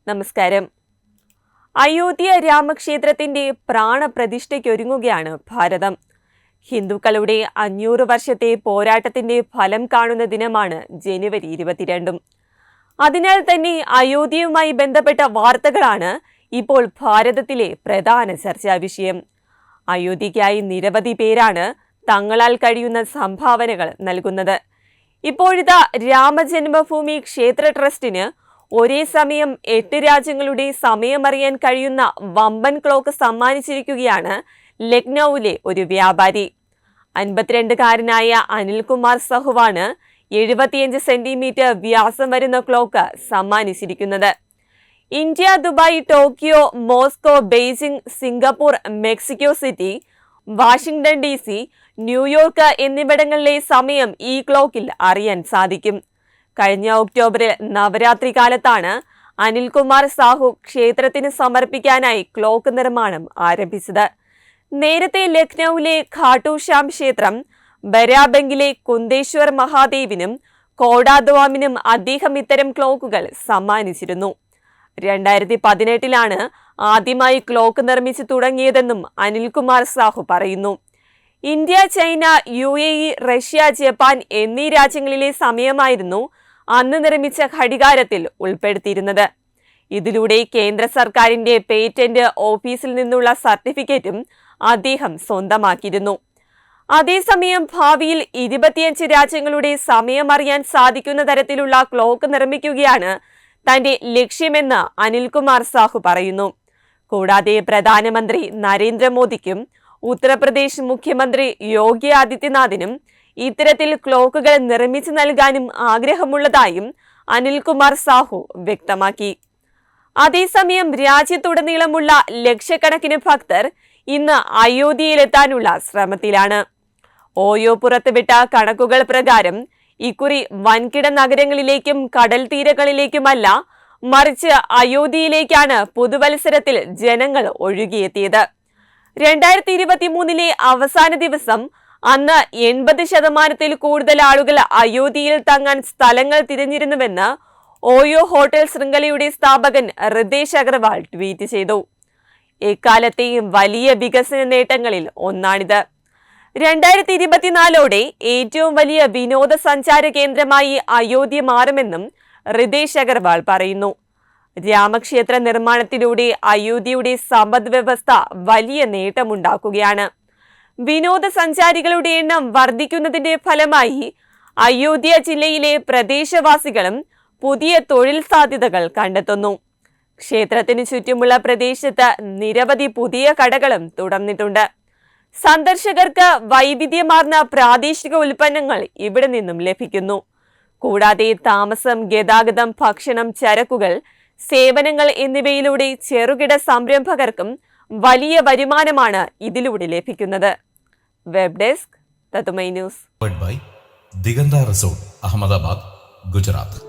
നമസ്കാരം. അയോധ്യ രാമക്ഷേത്രത്തിന്റെ പ്രാണപ്രതിഷ്ഠയ്ക്കൊരുങ്ങുകയാണ് ഭാരതം. ഹിന്ദുക്കളുടെ 500 വർഷത്തെ പോരാട്ടത്തിന്റെ ഫലം കാണുന്ന ദിനമാണ് ജനുവരി 22. അതിനാൽ തന്നെ അയോധ്യയുമായി ബന്ധപ്പെട്ട വാർത്തകളാണ് ഇപ്പോൾ ഭാരതത്തിലെ പ്രധാന ചർച്ചാ വിഷയം. അയോധ്യയ്ക്കായി നിരവധി പേരാണ് തങ്ങളാൽ കഴിയുന്ന സംഭാവനകൾ നൽകുന്നത്. ഇപ്പോഴിതാ രാമജന്മഭൂമി ക്ഷേത്ര ട്രസ്റ്റിന് ഒരേ സമയം 8 രാജ്യങ്ങളുടെ സമയമറിയാൻ കഴിയുന്ന വമ്പൻ ക്ലോക്ക് സമ്മാനിച്ചിരിക്കുകയാണ് ലക്നൌവിലെ ഒരു വ്യാപാരി. 52-കാരനായ അനിൽകുമാർ സഹുവാണ് 75 സെന്റിമീറ്റർ വ്യാസം വരുന്ന ക്ലോക്ക് സമ്മാനിച്ചിരിക്കുന്നത്. India, Dubai, Tokyo, Moscow, Beijing, Singapore, Mexico City, Washington DC, New York എന്നിവിടങ്ങളിലെ സമയം ഈ ക്ലോക്കിൽ അറിയാൻ സാധിക്കും. കഴിഞ്ഞ ഒക്ടോബറിൽ നവരാത്രി കാലത്താണ് അനിൽകുമാർ സാഹു ക്ഷേത്രത്തിന് സമർപ്പിക്കാനായി ക്ലോക്ക് നിർമ്മാണം ആരംഭിച്ചത്. നേരത്തെ ലക്നൌവിലെ ഖാട്ടു ശ്യാം ക്ഷേത്രം, ബരാബംഗിലെ കുന്ദേശ്വർ മഹാദേവിനും കോടാദ്വാമിനും അദ്ദേഹം ഇത്തരം ക്ലോക്കുകൾ സമ്മാനിച്ചിരുന്നു. 2018 ആദ്യമായി ക്ലോക്ക് നിർമ്മിച്ചു തുടങ്ങിയതെന്നും അനിൽകുമാർ സാഹു പറയുന്നു. India, China, UAE, Russia, Japan എന്നീ രാജ്യങ്ങളിലെ സമയമായിരുന്നു അന്ന് നിർമ്മിച്ച ഘടികാരത്തിൽ ഉൾപ്പെടുത്തിയിരുന്നത്. ഇതിലൂടെ കേന്ദ്ര സർക്കാരിന്റെ പേറ്റന്റ് ഓഫീസിൽ നിന്നുള്ള സർട്ടിഫിക്കറ്റും അദ്ദേഹം സ്വന്തമാക്കിയിരുന്നു. അതേസമയം ഭാവിയിൽ 25 രാജ്യങ്ങളുടെ സമയമറിയാൻ സാധിക്കുന്ന തരത്തിലുള്ള ക്ലോക്ക് നിർമ്മിക്കുകയാണ് തന്റെ ലക്ഷ്യമെന്ന് അനിൽകുമാർ സാഹു പറയുന്നു. കൂടാതെ പ്രധാനമന്ത്രി നരേന്ദ്രമോദിക്കും ഉത്തർപ്രദേശ് മുഖ്യമന്ത്രി യോഗി ആദിത്യനാഥിനും ഇത്തരത്തിൽ ക്ലോക്കുകൾ നിർമ്മിച്ചു നൽകാനും ആഗ്രഹമുള്ളതായും അനിൽകുമാർ സാഹു വ്യക്തമാക്കി. അതേസമയം രാജ്യത്തുടനീളമുള്ള ലക്ഷക്കണക്കിന് ഭക്തർ ഇന്ന് അയോധ്യയിലെത്താനുള്ള ശ്രമത്തിലാണ്. ഓയോ പുറത്തുവിട്ട കണക്കുകൾ പ്രകാരം ഇക്കുറി വൻകിട നഗരങ്ങളിലേക്കും കടൽ തീരങ്ങളിലേക്കുമല്ല, മറിച്ച് അയോധ്യയിലേക്കാണ് പുതുവത്സരത്തിൽ ജനങ്ങൾ ഒഴുകിയെത്തിയത്. 2023 അവസാന ദിവസം അന്ന് 80% കൂടുതൽ ആളുകൾ അയോധ്യയിൽ തങ്ങാൻ സ്ഥലങ്ങൾ തിരഞ്ഞിരുന്നുവെന്ന് ഓയോ ഹോട്ടൽ ശൃംഖലയുടെ സ്ഥാപകൻ റിതേഷ് അഗർവാൾ ട്വീറ്റ് ചെയ്തു. എക്കാലത്തെയും വലിയ വികസന നേട്ടങ്ങളിൽ ഒന്നാണിത്. 2024 ഏറ്റവും വലിയ വിനോദസഞ്ചാര കേന്ദ്രമായി അയോധ്യ മാറുമെന്നും റിതേഷ് അഗർവാൾ പറയുന്നു. രാമക്ഷേത്ര നിർമ്മാണത്തിലൂടെ അയോധ്യയുടെ സമ്പദ് വ്യവസ്ഥ വലിയ നേട്ടമുണ്ടാക്കുകയാണ്. വിനോദസഞ്ചാരികളുടെ എണ്ണം വർദ്ധിക്കുന്നതിന്റെ ഫലമായി അയോധ്യ ജില്ലയിലെ പ്രദേശവാസികളും പുതിയ തൊഴിൽ സാധ്യതകൾ കണ്ടെത്തുന്നു. ക്ഷേത്രത്തിന് ചുറ്റുമുള്ള പ്രദേശത്ത് നിരവധി പുതിയ കടകളും തുറന്നിട്ടുണ്ട്. സന്ദർശകർക്ക് വൈവിധ്യമാർന്ന പ്രാദേശിക ഉൽപ്പന്നങ്ങൾ ഇവിടെ നിന്നും ലഭിക്കുന്നു. കൂടാതെ താമസം, ഗതാഗതം, ഭക്ഷണം, ചരക്കുകൾ, സേവനങ്ങൾ എന്നിവയിലൂടെ ചെറുകിട സംരംഭകർക്കും വലിയ വരുമാനമാണ് ഇതിലൂടെ ലഭിക്കുന്നത്. വെബ് ഡെസ്ക് തത്തുമൈ ന്യൂസ്. ദിഗന്ത റിസോർട്ട്, അഹമ്മദാബാദ്, ഗുജറാത്ത്.